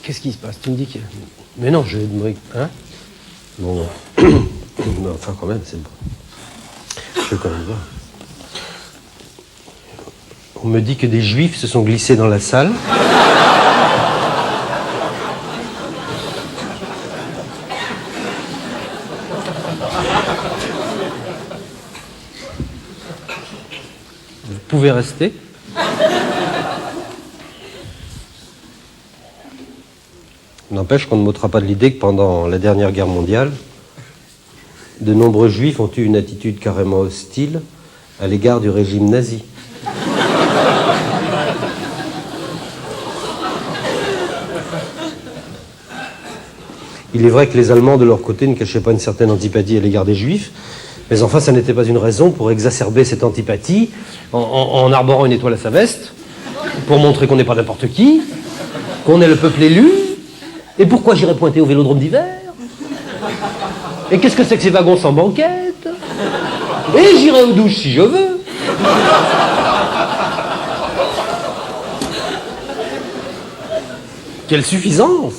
Qu'est-ce qui se passe? Tu me dis que... Mais non, je... Hein? Bon, non, enfin quand même, c'est bon. Je vais quand même voir. On me dit que des juifs se sont glissés dans la salle. Vous pouvez rester. N'empêche qu'on ne m'ôtera pas de l'idée que pendant la dernière guerre mondiale, de nombreux juifs ont eu une attitude carrément hostile à l'égard du régime nazi. Il est vrai que les Allemands, de leur côté, ne cachaient pas une certaine antipathie à l'égard des Juifs, mais enfin, ça n'était pas une raison pour exacerber cette antipathie en arborant une étoile à sa veste, pour montrer qu'on n'est pas n'importe qui, qu'on est le peuple élu, et pourquoi j'irais pointer au vélodrome d'hiver? Et qu'est-ce que c'est que ces wagons sans banquette? Et j'irai aux douches si je veux. Quelle suffisance!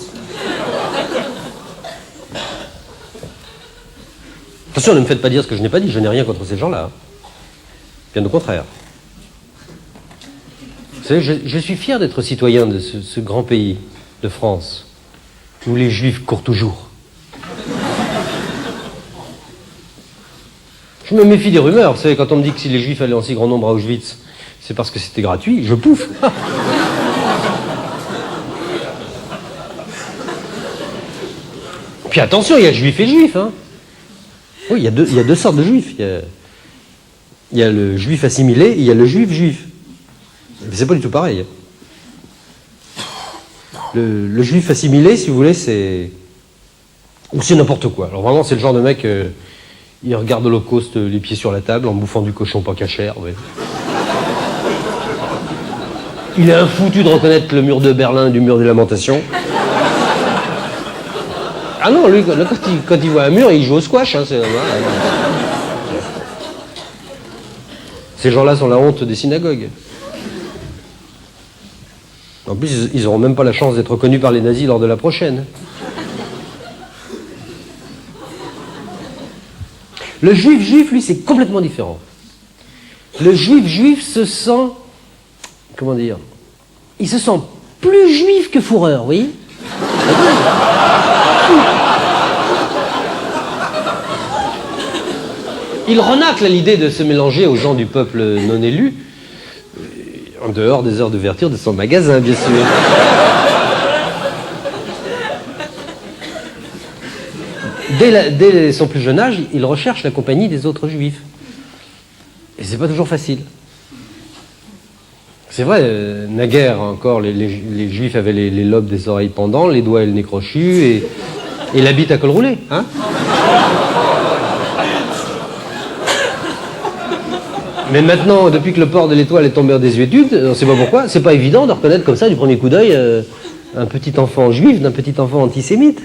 Attention, ne me faites pas dire ce que je n'ai pas dit, je n'ai rien contre ces gens-là. Bien au contraire. Vous savez, je suis fier d'être citoyen de ce grand pays, de France, où les Juifs courent toujours. Je me méfie des rumeurs. Vous savez, quand on me dit que si les Juifs allaient en si grand nombre à Auschwitz, c'est parce que c'était gratuit, je pouffe. Puis attention, il y a juifs et juifs, hein. Oui, il y a deux sortes de juifs. Il y a le juif assimilé et il y a le juif. Mais c'est pas du tout pareil. Le juif assimilé, si vous voulez, c'est... Ou c'est n'importe quoi. Alors vraiment, c'est le genre de mec... il regarde l'Holocauste les pieds sur la table en bouffant du cochon pas cachère. Ouais. Il est infoutu de reconnaître le mur de Berlin du mur des Lamentations. Ah non, lui, quand il voit un mur, il joue au squash. Hein, ces gens-là sont la honte des synagogues. En plus, ils n'auront même pas la chance d'être reconnus par les nazis lors de la prochaine. Le juif, lui, c'est complètement différent. Le juif se sent... Comment dire? Il se sent plus juif que fourreur, vous voyez? Il renacle à l'idée de se mélanger aux gens du peuple non élu, en dehors des heures d'ouverture de son magasin, bien sûr. Dès son plus jeune âge, il recherche la compagnie des autres juifs. Et c'est pas toujours facile. C'est vrai, naguère encore, les juifs avaient les lobes des oreilles pendants, les doigts et le nez crochus, et la bite à col roulé, hein? Mais maintenant, depuis que le port de l'étoile est tombé en désuétude, on ne sait pas pourquoi, c'est pas évident de reconnaître comme ça, du premier coup d'œil, un petit enfant juif d'un petit enfant antisémite.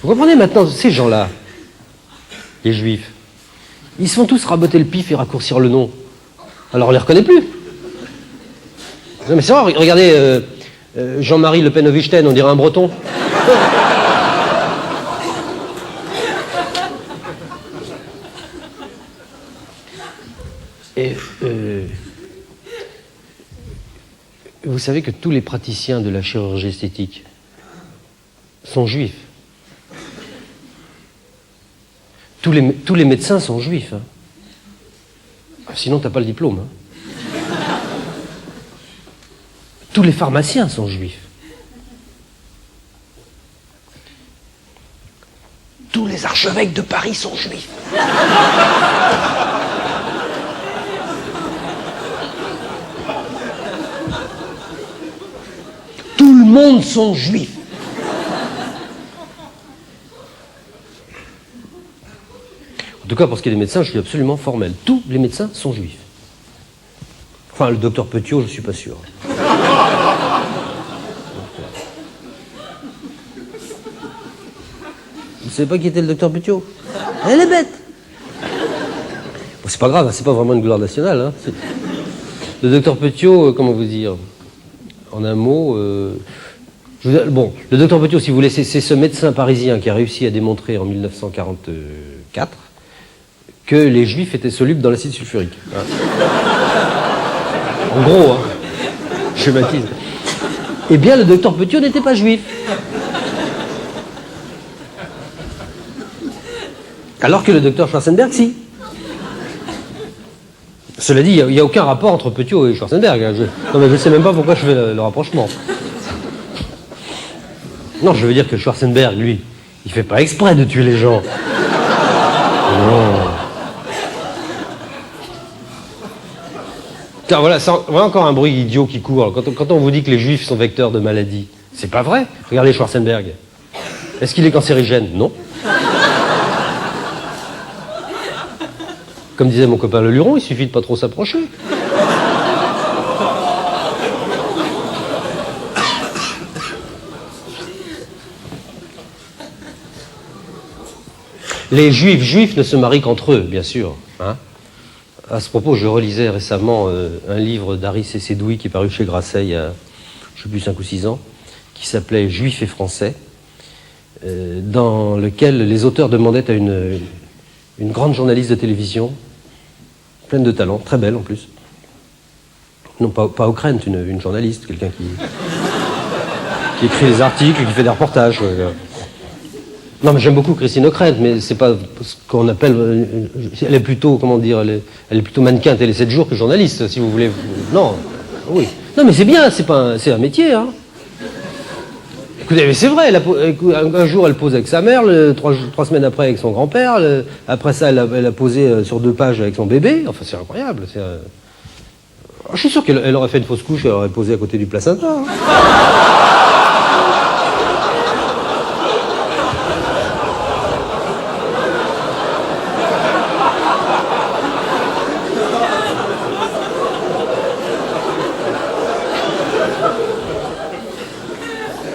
Vous comprenez maintenant, ces gens-là, les juifs, ils se font tous raboter le pif et raccourcir le nom. Alors on les reconnaît plus. Non mais c'est vrai, regardez, Jean-Marie Le Pen au Wichten, on dirait un breton. Et vous savez que tous les praticiens de la chirurgie esthétique sont juifs. Tous les médecins sont juifs. Hein. Sinon, t'as pas le diplôme. Hein. Tous les pharmaciens sont juifs. Tous les archevêques de Paris sont juifs. Tout le monde sont juifs. En tout cas, pour ce qui est des médecins, je suis absolument formel. Tous les médecins sont juifs. Enfin, le docteur Petiot, je ne suis pas sûr. Vous savez pas qui était le docteur Petiot? Elle est bête. Bon, c'est pas grave, hein, c'est pas vraiment une gloire nationale. Hein. Le docteur Petiot, comment vous dire, en un mot, bon, le docteur Petiot, si vous voulez, c'est ce médecin parisien qui a réussi à démontrer en 1944 que les juifs étaient solubles dans l'acide sulfurique. Hein. En gros, hein, je schématise. Eh bien, le docteur Petiot n'était pas juif. Alors que le docteur Schwarzenberg, si. Cela dit, il n'y a aucun rapport entre Petiot et Schwarzenberg. Hein. Non, mais je ne sais même pas pourquoi je fais le rapprochement. Non, je veux dire que Schwarzenberg, lui, il fait pas exprès de tuer les gens. Non. Tiens, voilà encore un bruit idiot qui court. Quand on vous dit que les juifs sont vecteurs de maladies, c'est pas vrai. Regardez Schwarzenberg. Est-ce qu'il est cancérigène? Non. Comme disait mon copain Le Luron, il suffit de pas trop s'approcher. Les juifs ne se marient qu'entre eux, bien sûr. Hein. À ce propos, je relisais récemment un livre d'Harry Cécédoui qui est paru chez Grasset il y a, je ne sais plus, 5 ou 6 ans, qui s'appelait Juifs et Français, dans lequel les auteurs demandaient à une grande journaliste de télévision, pleine de talent, très belle en plus. Non, pas Ockrent, une journaliste, quelqu'un qui écrit des articles, qui fait des reportages. Non, mais j'aime beaucoup Christine Ockrent, mais c'est pas ce qu'on appelle... elle est plutôt, comment dire, elle est plutôt mannequin télé 7 jours que journaliste, si vous voulez. Non, oui. Non, mais c'est bien, c'est un métier, hein. Écoutez, mais c'est vrai, un jour elle pose avec sa mère, 3 semaines après avec son grand-père, après ça elle a posé sur 2 pages avec son bébé, enfin c'est incroyable. Je suis sûr qu'elle aurait fait une fausse couche, elle aurait posé à côté du placenta. Hein.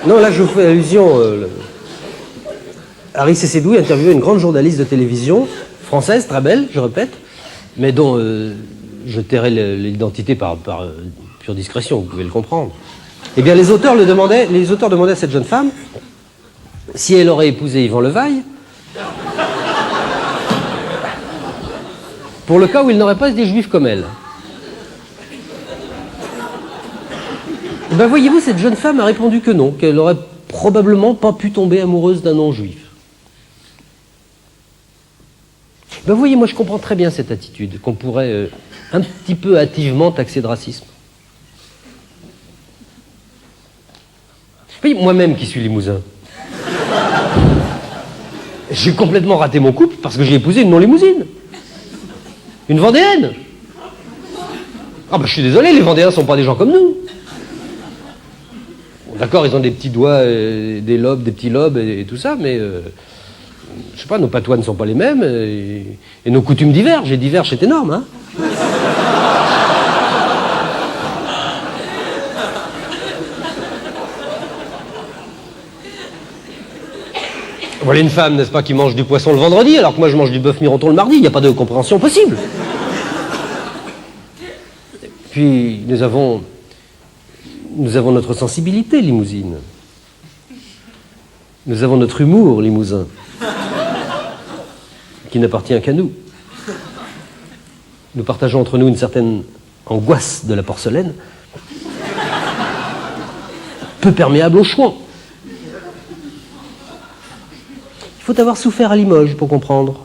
Non, là je vous fais allusion. Harry Cécédoui interviewait une grande journaliste de télévision, française, très belle, je répète, mais dont je tairai l'identité par pure discrétion, vous pouvez le comprendre. Eh bien, les auteurs demandaient à cette jeune femme si elle aurait épousé Yvan Levaille, pour le cas où il n'aurait pas été juif comme elle. Ben voyez-vous, cette jeune femme a répondu que non, qu'elle n'aurait probablement pas pu tomber amoureuse d'un non-juif. Ben voyez, moi je comprends très bien cette attitude, qu'on pourrait un petit peu hâtivement taxer de racisme. Vous voyez, moi-même qui suis limousin, j'ai complètement raté mon couple parce que j'ai épousé une non-limousine. Une Vendéenne. Ah ben je suis désolé, les Vendéens sont pas des gens comme nous. D'accord, ils ont des petits doigts, des lobes, des petits lobes et tout ça, mais je sais pas, nos patois ne sont pas les mêmes et nos coutumes divergent. Et divergent, c'est énorme, hein. Voilà une femme, n'est-ce pas, qui mange du poisson le vendredi, alors que moi je mange du bœuf mironton le mardi. Il n'y a pas de compréhension possible. Puis nous avons notre sensibilité limousine. Nous avons notre humour limousin, qui n'appartient qu'à nous. Nous partageons entre nous une certaine angoisse de la porcelaine, peu perméable au chouan. Il faut avoir souffert à Limoges pour comprendre.